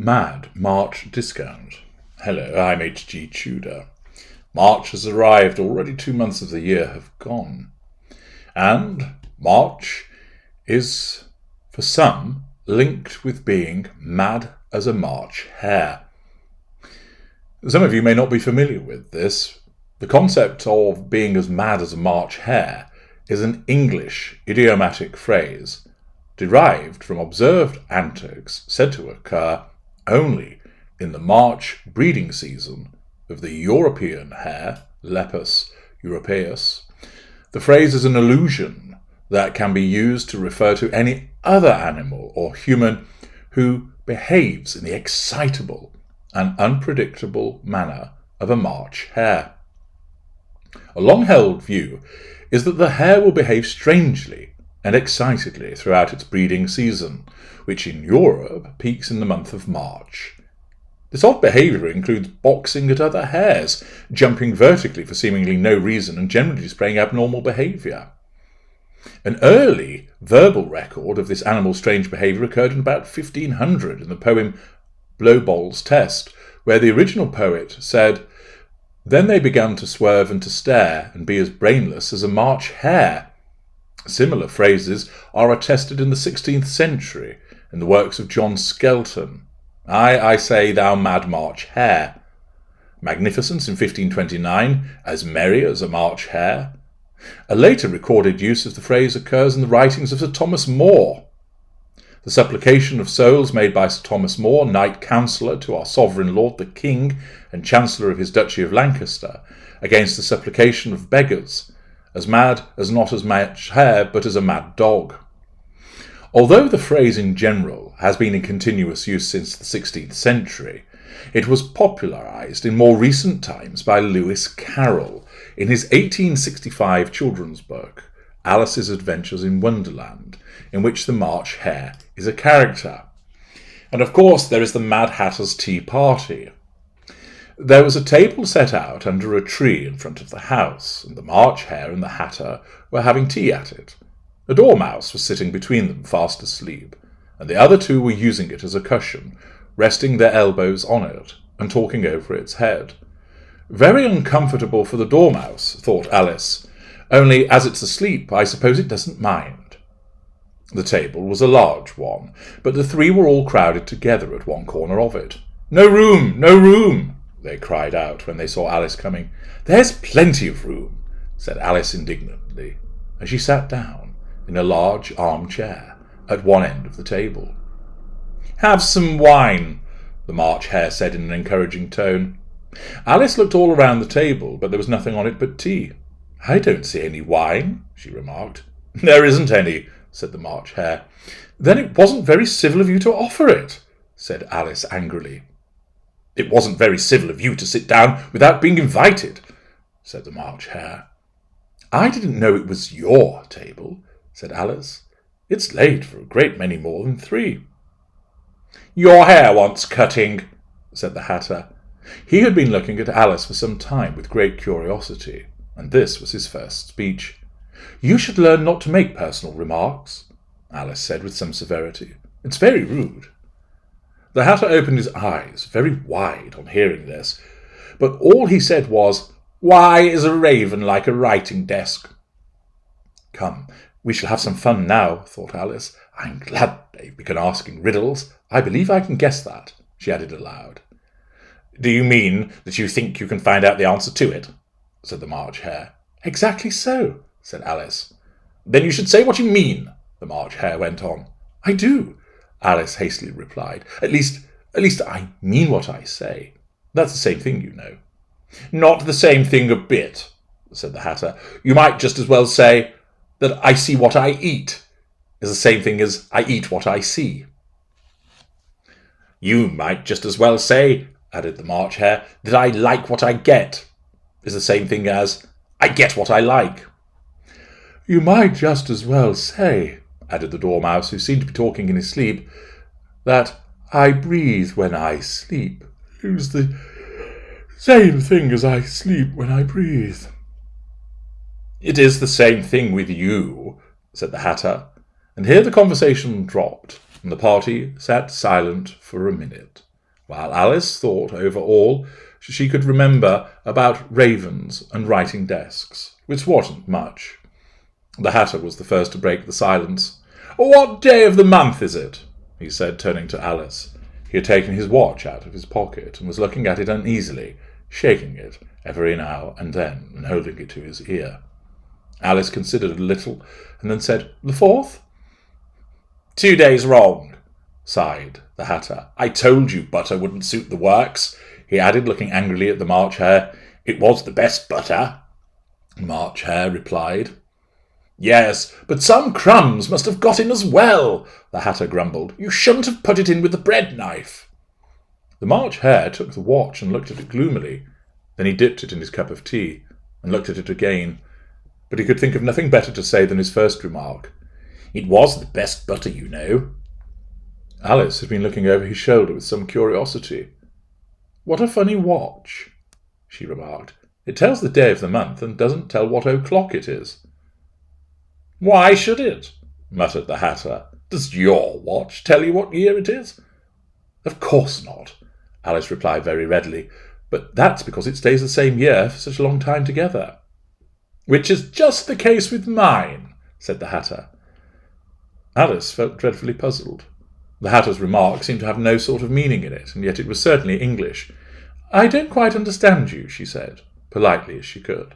Mad March discount. Hello, I'm H.G. Tudor. March has arrived. Already 2 months of the year have gone. And March is, for some, linked with being mad as a March hare. Some of you may not be familiar with this. The concept of being as mad as a March hare is an English idiomatic phrase derived from observed antics said to occur only in the March breeding season of the European hare, Lepus europaeus. The phrase is an allusion that can be used to refer to any other animal or human who behaves in the excitable and unpredictable manner of a March hare. A long-held view is that the hare will behave strangely and excitedly throughout its breeding season, which in Europe peaks in the month of March. This odd behaviour includes boxing at other hares, jumping vertically for seemingly no reason, and generally displaying abnormal behaviour. An early verbal record of this animal's strange behaviour occurred in about 1500 in the poem Blowbol's Test, where the original poet said, "Then they began to swerve and to stare, and be as brainless as a March hare." Similar phrases are attested in the 16th century in the works of John Skelton. I say, thou mad March hare. Magnificence in 1529, as merry as a March hare. A later recorded use of the phrase occurs in the writings of Sir Thomas More. The supplication of souls made by Sir Thomas More, Knight Counsellor to our Sovereign Lord the King and Chancellor of his Duchy of Lancaster, against the supplication of beggars, as mad as not as March hare, but as a mad dog. Although the phrase in general has been in continuous use since the 16th century, it was popularised in more recent times by Lewis Carroll in his 1865 children's book, Alice's Adventures in Wonderland, in which the March hare is a character. And of course there is the Mad Hatter's Tea Party. There was a table set out under a tree in front of the house, and the March hare and the Hatter were having tea at it. A dormouse was sitting between them, fast asleep, and the other two were using it as a cushion, resting their elbows on it and talking over its head. Very uncomfortable for the dormouse, thought Alice, only as it's asleep, I suppose it doesn't mind. The table was a large one, but the three were all crowded together at one corner of it. "No room! No room!" they cried out when they saw Alice coming. "There's plenty of room," said Alice indignantly, as she sat down in a large armchair at one end of the table. "Have some wine," the March hare said in an encouraging tone. Alice looked all around the table, but there was nothing on it but tea. "I don't see any wine," she remarked. "There isn't any," said the March hare. "Then it wasn't very civil of you to offer it," said Alice angrily. "It wasn't very civil of you to sit down without being invited," said the March hare. "I didn't know it was your table," said Alice. "It's laid for a great many more than 3. "Your hair wants cutting," said the Hatter. He had been looking at Alice for some time with great curiosity, and this was his first speech. "You should learn not to make personal remarks," Alice said with some severity. "It's very rude." The Hatter opened his eyes very wide on hearing this, but all he said was, "Why is a raven like a writing desk?" "Come, we shall have some fun now," thought Alice. "I'm glad they've begun asking riddles. I believe I can guess that," she added aloud. "Do you mean that you think you can find out the answer to it?" said the March hare. "Exactly so," said Alice. "Then you should say what you mean," the March hare went on. "I do," Alice hastily replied. At least I mean what I say. That's the same thing, you know." "Not the same thing a bit," said the Hatter. "You might just as well say that I see what I eat is the same thing as I eat what I see." "You might just as well say," added the March hare, "that I like what I get is the same thing as I get what I like." "You might just as well say," added the dormouse, who seemed to be talking in his sleep, "that I breathe when I sleep is the same thing as I sleep when I breathe." "It is the same thing with you," said the Hatter, and here the conversation dropped, and the party sat silent for a minute. while Alice thought over all she could remember about ravens and writing desks, which wasn't much. The Hatter was the first to break the silence. "What day of the month is it?" he said, turning to Alice. He had taken his watch out of his pocket and was looking at it uneasily, shaking it every now and then and holding it to his ear. Alice considered a little and then said, "The 4th?" "2 days wrong," sighed the Hatter. "I told you butter wouldn't suit the works," he added, looking angrily at the March Hare. "It was the best butter," the March Hare replied. "Yes, but some crumbs must have got in as well," the Hatter grumbled. "You shouldn't have put it in with the bread knife." The March Hare took the watch and looked at it gloomily. Then he dipped it in his cup of tea and looked at it again. But he could think of nothing better to say than his first remark. "It was the best butter, you know." Alice had been looking over his shoulder with some curiosity. "What a funny watch," she remarked. "It tells the day of the month and doesn't tell what o'clock it is." "Why should it?" muttered the Hatter. "Does your watch tell you what year it is?" "Of course not," Alice replied very readily, "but that's because it stays the same year for such a long time together." "Which is just the case with mine," said the Hatter. Alice felt dreadfully puzzled. The Hatter's remark seemed to have no sort of meaning in it, and yet it was certainly English. "I don't quite understand you," she said, politely as she could.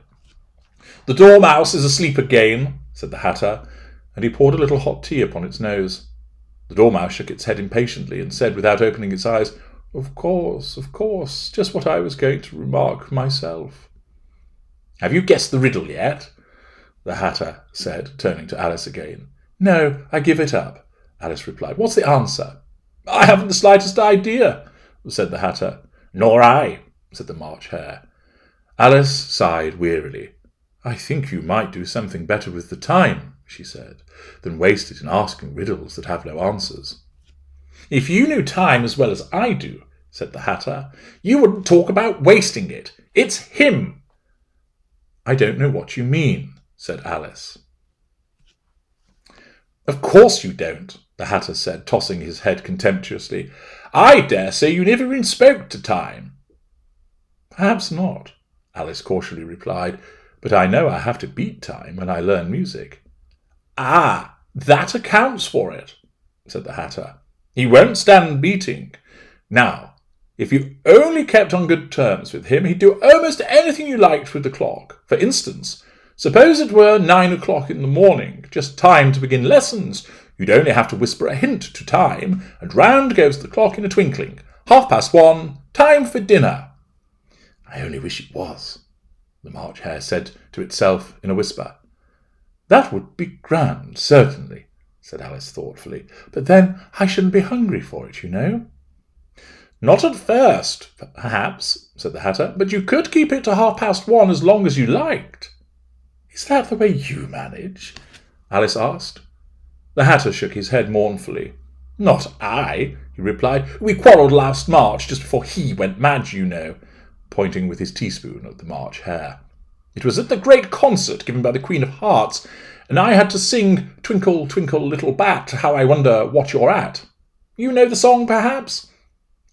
"The Dormouse is asleep again," said the Hatter, and he poured a little hot tea upon its nose. The Dormouse shook its head impatiently and said, without opening its eyes, of course, just what I was going to remark myself." "Have you guessed the riddle yet?" the Hatter said, turning to Alice again. "No, I give it up," Alice replied. "What's the answer?" "I haven't the slightest idea," said the Hatter. "Nor I," said the March Hare. Alice sighed wearily. "I think you might do something better with the time," she said, "than waste it in asking riddles that have no answers." "If you knew time as well as I do," said the Hatter, "you wouldn't talk about wasting it. It's him." "I don't know what you mean," said Alice. "Of course you don't," the Hatter said, tossing his head contemptuously. "I dare say you never even spoke to time." "Perhaps not," Alice cautiously replied, "but I know I have to beat time when I learn music." "Ah, that accounts for it," said the Hatter. "He won't stand beating. Now, if you only kept on good terms with him, he'd do almost anything you liked with the clock. For instance, suppose it were 9 o'clock in the morning, just time to begin lessons. You'd only have to whisper a hint to time, and round goes the clock in a twinkling. 1:30, time for dinner." "I only wish it was," the March Hare said to itself in a whisper. "That would be grand, certainly," said Alice thoughtfully. "But then I shouldn't be hungry for it, you know." "Not at first, perhaps," said the Hatter, "but you could keep it to 1:30 as long as you liked." "Is that the way you manage?" Alice asked. The Hatter shook his head mournfully. "Not I," he replied. "We quarrelled last March, just before he went mad, you know," pointing with his teaspoon at the March Hare. "It was at the great concert given by the Queen of Hearts, and I had to sing 'Twinkle, twinkle, little bat, how I wonder what you're at.' You know the song, perhaps?"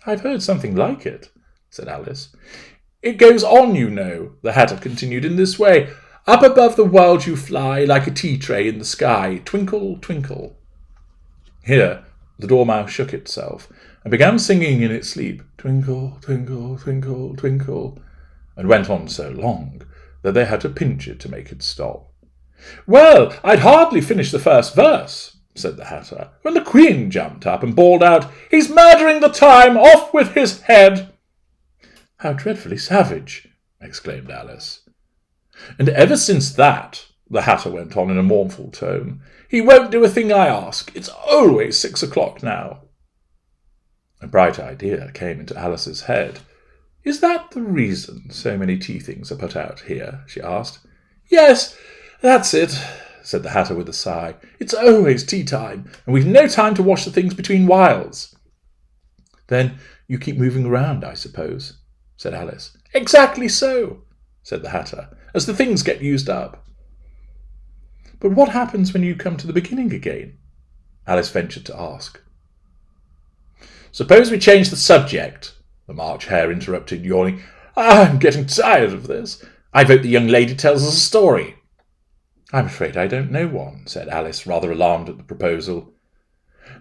"I've heard something like it," said Alice. "It goes on, you know," the Hatter continued, "in this way. Up above the world you fly, like a tea-tray in the sky, twinkle, twinkle." Here the Dormouse shook itself and began singing in its sleep, "Twinkle, twinkle, twinkle, twinkle," and went on so long that they had to pinch it to make it stop. "Well, I'd hardly finished the first verse," said the Hatter, "when the Queen jumped up and bawled out, 'He's murdering the time! Off with his head!'" "How dreadfully savage!" exclaimed Alice. "And ever since that," the Hatter went on in a mournful tone, "he won't do a thing I ask. It's always 6 o'clock now." A bright idea came into Alice's head. "Is that the reason so many tea things are put out here?" she asked. "Yes, that's it," said the Hatter with a sigh. "It's always tea time, and we've no time to wash the things between whiles." "Then you keep moving around, I suppose," said Alice. "Exactly so," said the Hatter, "as the things get used up." "But what happens when you come to the beginning again?" Alice ventured to ask. Suppose we change the subject, the March Hare interrupted, yawning. I'm getting tired of this. I vote the young lady tells us a story. I'm afraid I don't know one, said Alice, rather alarmed at the proposal.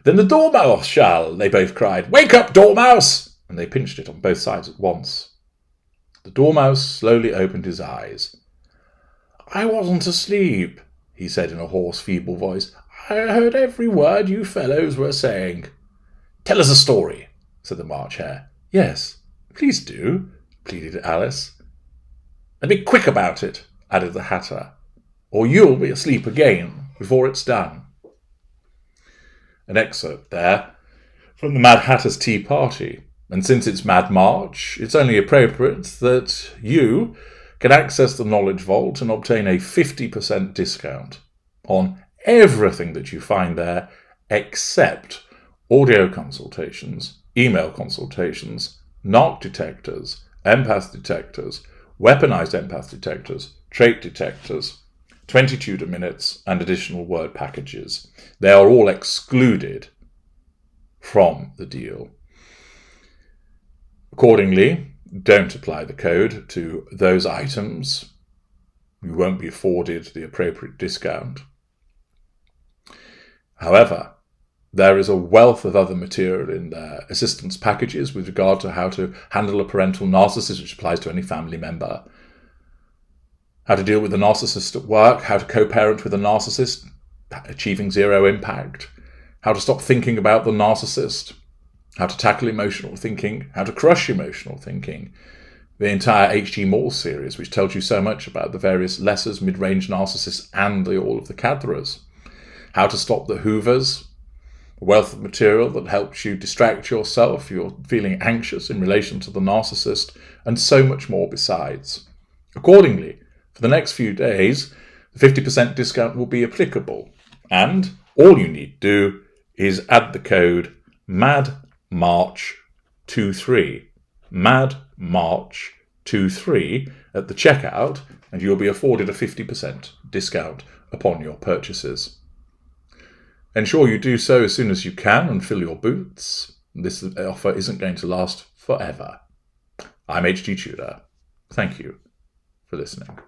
Then the Dormouse shall, they both cried. Wake up, Dormouse! And they pinched it on both sides at once. The Dormouse slowly opened his eyes. I wasn't asleep, he said in a hoarse, feeble voice. I heard every word you fellows were saying. Tell us a story, said the March Hare. Yes, please do, pleaded Alice. And be quick about it, added the Hatter, or you'll be asleep again before it's done. An excerpt there from the Mad Hatter's Tea Party. And since it's Mad March, it's only appropriate that you can access the Knowledge Vault and obtain a 50% discount on everything that you find there except audio consultations, email consultations, narc detectors, empath detectors, weaponized empath detectors, trait detectors, 20 tutor minutes, and additional word packages. They are all excluded from the deal. Accordingly, don't apply the code to those items. You won't be afforded the appropriate discount. However, there is a wealth of other material in their assistance packages with regard to how to handle a parental narcissist, which applies to any family member, how to deal with a narcissist at work, how to co-parent with a narcissist, achieving zero impact, how to stop thinking about the narcissist, how to tackle emotional thinking, how to crush emotional thinking, the entire H.G. Moore series, which tells you so much about the various lessers, mid-range narcissists, and all of the Cadras, how to stop the Hoovers, a wealth of material that helps you distract yourself if you're feeling anxious in relation to the narcissist, and so much more besides. Accordingly, for the next few days, the 50% discount will be applicable, and all you need to do is add the code MADMARCH23, MADMARCH23 at the checkout, and you'll be afforded a 50% discount upon your purchases. Ensure you do so as soon as you can and fill your boots. This offer isn't going to last forever. I'm H.G. Tudor. Thank you for listening.